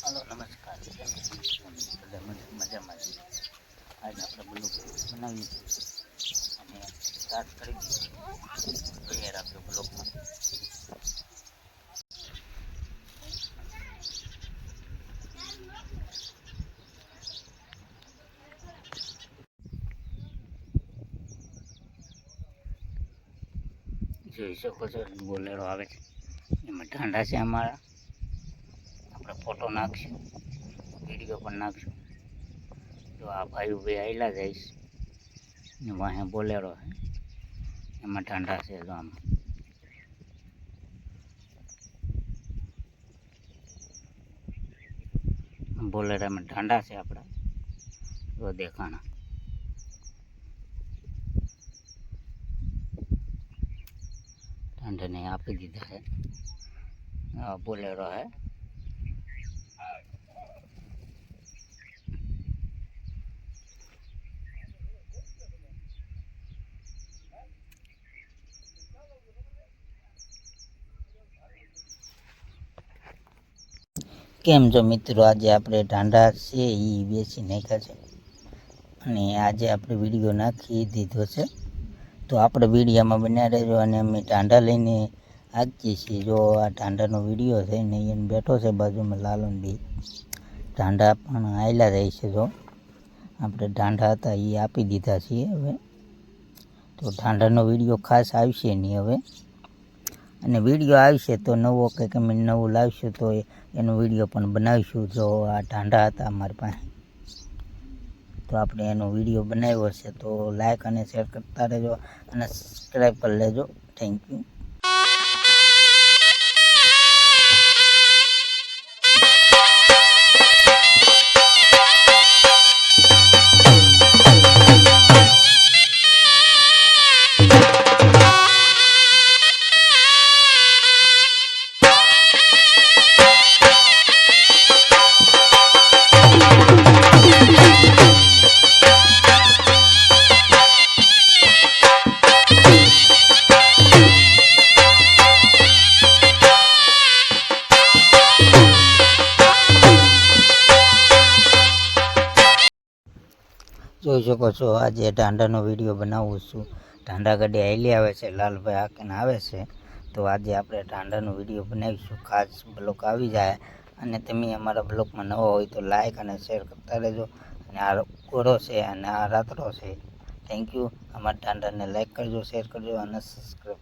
Hello નમસ્કાર, કેમ છો? બધા મજામાં છે. આજે આપણે બ્લોગ બનાવી અને સ્ટાર્ટ કરી દીધું. બન્યા રાખજો બ્લોગમાં. જોઈ શકો છો બોલેરો આવે છે, એમાં ઠંડા છે અમારા. આપણે ફોટો નાખશું, વિડીયો પણ નાખશું. તો આ ભાઈ ભાઈ આવેલા જઈશ ને વાહે બોલેરો છે, એમાં ઠંડા છે. તો આમ બોલેરામાં ઠંડા છે આપણા, તો દેખાણા ઠંડને આપી દીધા છે. બોલેરો है કેમ છો મિત્રો? આજે આપણે ઢાંડા છે એ બેસી નાખ્યા છે અને આજે આપણે વિડીયો નાખી દીધો છે. તો આપણે વિડીયોમાં બન્યા રહેજો અને અમે ઢાંડા લઈને આગીએ છીએ. જો આ ઢાંડાનો વિડીયો છે ને એને બેઠો છે બાજુમાં લાલનભાઈ. ઢાંડા પણ આવેલા જાય છે. જો આપણે ઢાંડા હતા એ આપી દીધા છીએ હવે. તો ઢાંડાનો વિડીયો ખાસ આવશે નહીં હવે, અને વિડીયો આવશે તો નવો કંઈક અમે નવું લાવીશું તો એનો વિડીયો પણ બનાવીશું. જો આ ઢાંડા હતા અમારી પાસે, તો આપણે એનો વિડીયો બનાવ્યો છે. તો લાઈક અને શેર કરતા રહેજો અને સબસ્ક્રાઈબ કરી લેજો. Thank you. જોઈ શકો છો આજે ઢાંડાનો વિડીયો બનાવું છું. ઢાંડા ગાડી હાલી આવે છે, લાલભાઈ હાકીને આવે છે. તો આજે આપણે ઢાંડાનો વિડીયો બનાવીશું. ખાસ બ્લોગ આવી જાય અને તમે અમારા બ્લોગમાં નવો હોય તો લાઈક અને શેર કરતા રહેજો. અને આ ઘોડો છે અને આ રાતડો છે. Thank you. અમારા ઢાંડાને લાઈક કરજો, શેર કરજો અને સબસ્ક્રાઈબ કરજો.